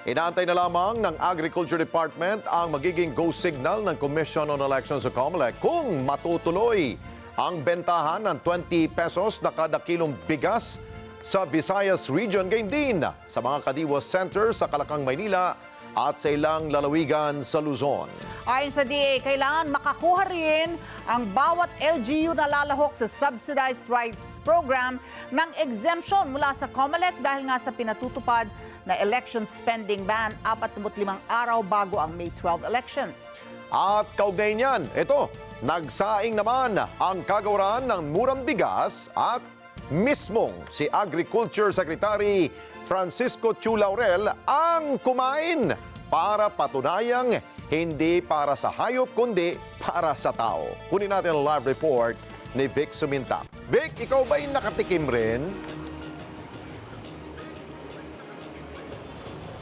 Inaantay na lamang ng Agriculture Department ang magiging go signal ng Commission on Elections o COMELEC kung matutuloy ang bentahan ng 20 pesos na kada kilong bigas sa Visayas Region, gayon din sa mga kadiwa centers sa Calacang, Maynila at sa ilang lalawigan sa Luzon. Ayon sa DA, kailangan makakuha rin ang bawat LGU na lalahok sa Subsidized Rice Program ng exemption mula sa COMELEC dahil nga sa pinatutupad na election spending ban 45 araw bago ang May 12 elections. At kaugnay niyan, ito, nagsaing naman ang kagawaran ng murang bigas at mismong si Agriculture Secretary Francisco Chu Laurel ang kumain para patunayang hindi para sa hayop kundi para sa tao. Kunin natin ang live report ni Vic Suminta. Vic, ikaw ba'y nakatikim rin?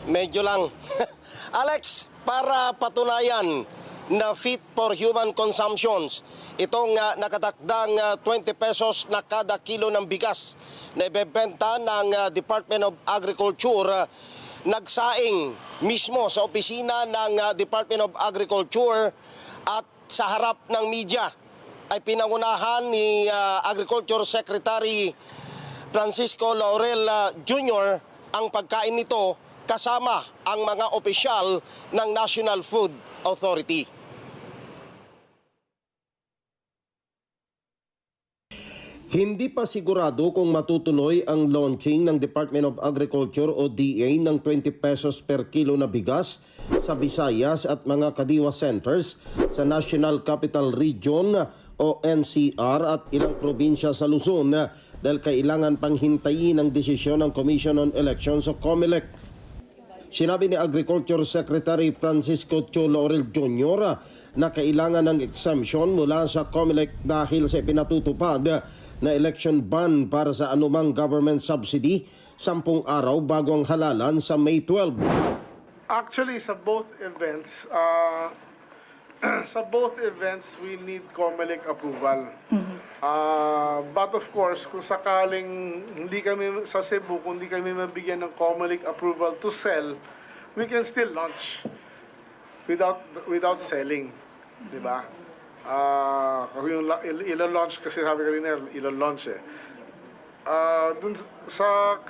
Medyo lang. Alex, para patunayan na fit for human consumptions, itong nakatakdang 20 pesos na kada kilo ng bigas na ibebenta ng Department of Agriculture, nagsaing mismo sa opisina ng Department of Agriculture at sa harap ng media ay pinangunahan ni Agriculture Secretary Francisco Laurel Jr. ang pagkain nito kasama ang mga opisyal ng National Food Authority. Hindi pa sigurado kung matutuloy ang launching ng Department of Agriculture o DA ng 20 pesos per kilo na bigas sa Visayas at mga kadiwa centers sa National Capital Region o NCR at ilang probinsya sa Luzon dahil kailangan pang hintayin ang desisyon ng Commission on Elections o COMELEC. Sinabi ni Agriculture Secretary Francisco Chu Laurel Jr. na kailangan ng exemption mula sa COMELEC dahil sa pinatutupad na election ban para sa anumang government subsidy 10 araw bago ang halalan sa May 12. Actually, sa both events, we need COMELEC approval. But of course, kung sakaling hindi kami sa Cebu, kung hindi kami mabigyan ng COMELEC approval to sell, we can still launch without selling, di ba? Kung yung ilo-launch, kasi sabi kanina, ilo-launch eh. Dun sa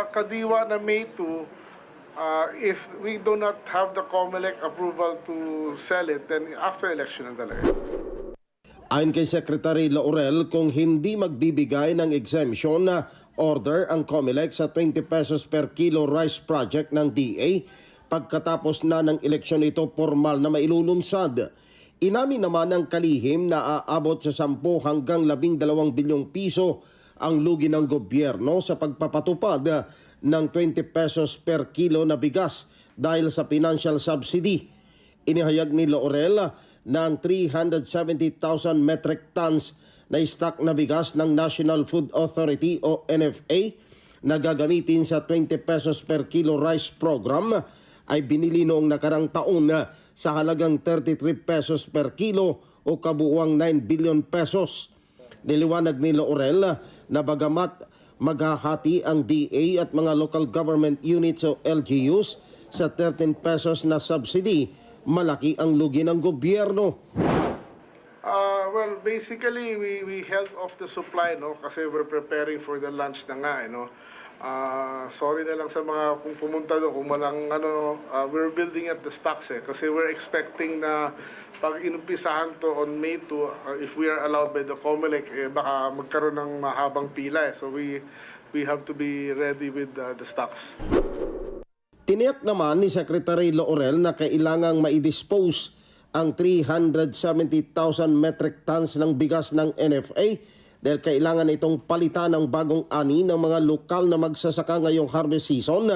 Kadiwa na May 2, if we do not have the COMELEC approval to sell it, then after election na talaga. Ayon kay Secretary Laurel, kung hindi magbibigay ng exemption na order ang COMELEC sa 20 pesos per kilo rice project ng DA, pagkatapos na ng eleksyon ito formal na mailulunsad. Inamin naman ng kalihim na aabot sa 10 hanggang 12 bilyong piso ang lugi ng gobyerno sa pagpapatupad ng 20 pesos per kilo na bigas dahil sa financial subsidy. Inihayag ni Laurel ng 370,000 metric tons na stock na bigas ng National Food Authority o NFA na gagamitin sa 20 pesos per kilo rice program ay binili noong nakarang taon sa halagang 33 pesos per kilo o kabuuang 9 billion pesos. Niliwanag ni Laurel na bagamat maghahati ang DA at mga local government units o LGUs sa 13 pesos na subsidy, malaki ang lugi ng gobyerno. Well, basically, we held off the supply, no? Kasi we're preparing for the launch na nga, no? Sorry na lang sa mga kung pumunta doon, kung walang we're building up the stocks eh. Kasi we're expecting na pag inumpisahan to on May 2, if we are allowed by the COMELEC, baka magkaroon ng mahabang pila eh. So we have to be ready with the stocks. Tiniyak naman ni Secretary Laurel na kailangang maidispose ang 370,000 metric tons ng bigas ng NFA dahil kailangan itong palitan ng bagong ani ng mga lokal na magsasaka ngayong harvest season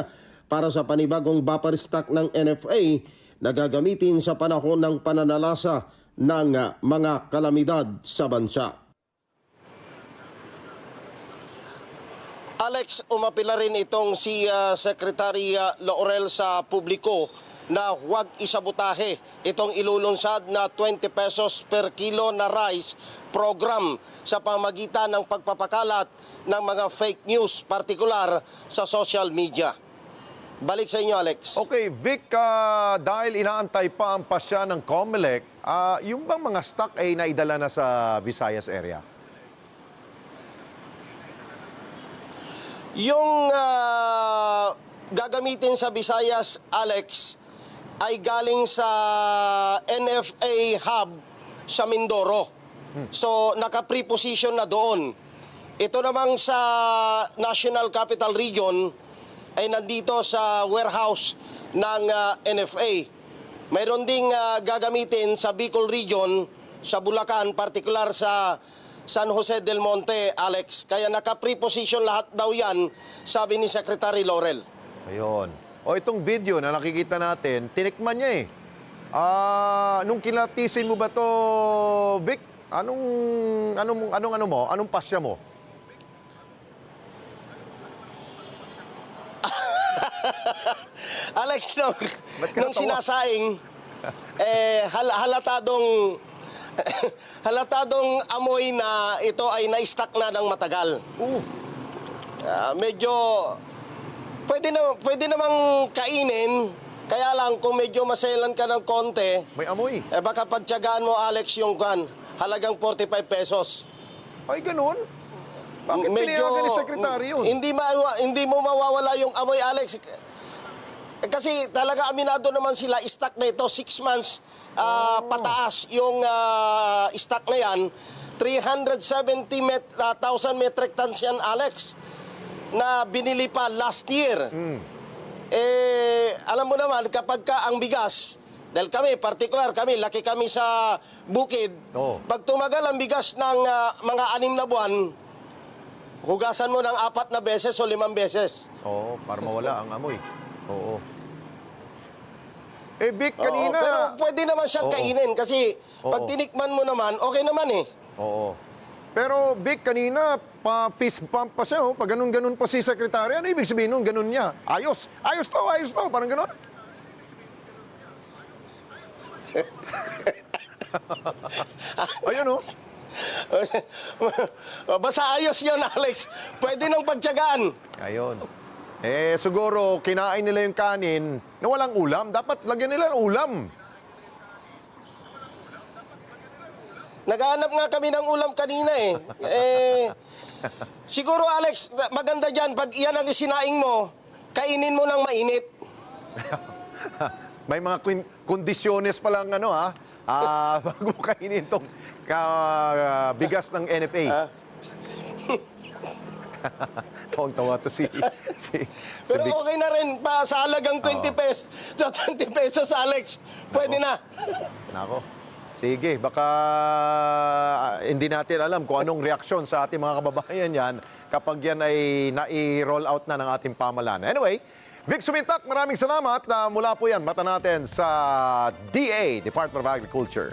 para sa panibagong buffer stock ng NFA na gagamitin sa panahon ng pananalasa ng mga kalamidad sa bansa. Alex, umapila rin itong si Secretary Laurel sa publiko na huwag isabotahe itong ilulunsad na 20 pesos per kilo na rice program sa pamagitan ng pagpapakalat ng mga fake news, partikular sa social media. Balik sa inyo, Alex. Okay, Vic, dahil inaantay pa ang pasya ng COMELEC, yung bang mga stock ay naidala na sa Visayas area? Yung gagamitin sa Visayas, Alex, ay galing sa NFA hub sa Mindoro. So, naka-preposition na doon. Ito namang sa National Capital Region ay nandito sa warehouse ng NFA. Mayroon ding gagamitin sa Bicol Region, sa Bulacan, partikular sa San Jose del Monte, Alex. Kaya naka-preposition lahat daw yan, sabi ni Secretary Laurel. Ayun. O itong video na nakikita natin, tinikman niya eh. Nung kinatisin mo ba to, Vic? Anong pasya mo? Alex, nung Ba't ka natawa? sinasaing, halatadong amoy na ito ay na-stuck na ng matagal. Medyo, pwede namang kainin, kaya lang kung medyo maselan ka ng konti, May amoy. baka pagtyagaan mo, Alex, yung halagang 45 pesos. Ay, ganun? Bakit pinayagan ni Secretary yun? Hindi mo mawawala yung amoy, Alex. Kasi talaga aminado naman sila, stock na ito, 6 months pataas yung stock na yan. 370,000 metric tons yan, Alex, na binili pa last year. Alam mo naman, kapag ka ang bigas, dahil kami, particular kami, laki kami sa bukid, pag tumagal ang bigas ng mga 6 na buwan, hugasan mo ng 4 na beses o 5 beses. Oo, para mawala ang amoy. Oo. Eh, Vic, kanina... Oo, pero pwede naman siyang kainin kasi pag tinikman mo naman, okay naman eh. Oo. Pero, Vic, kanina, pa-fist bump pa siya, oh. Pag ganun-ganun pa si Secretary. Ano ibig sabihin nun? Ganun niya. Ayos! Ayos to! Parang ganun. Ayun, oh. Basta ayos yun, Alex. Pwede nang pagtyagaan. Ayun. Eh, siguro, kinain nila yung kanin na walang ulam. Dapat lagyan nila ng ulam. Naghahanap nga kami ng ulam kanina eh. Siguro, Alex, maganda dyan. Pag yan ang isinaing mo, kainin mo ng mainit. May mga kondisyones pa lang, bago kainin itong bigas ng NFA. Tawang-tawa to si Pero Vic. okay na rin pa sa halagang 20 pesos. Sa 20 pesos, Alex. Pwede na. Nako. Sige, baka hindi natin alam kung anong reaksyon sa ating mga kababayan yan kapag yan ay nai-roll out na ng ating pamahalaan. Anyway, Vic Sumintak, maraming salamat. Mula po yan, mata natin sa DA, Department of Agriculture.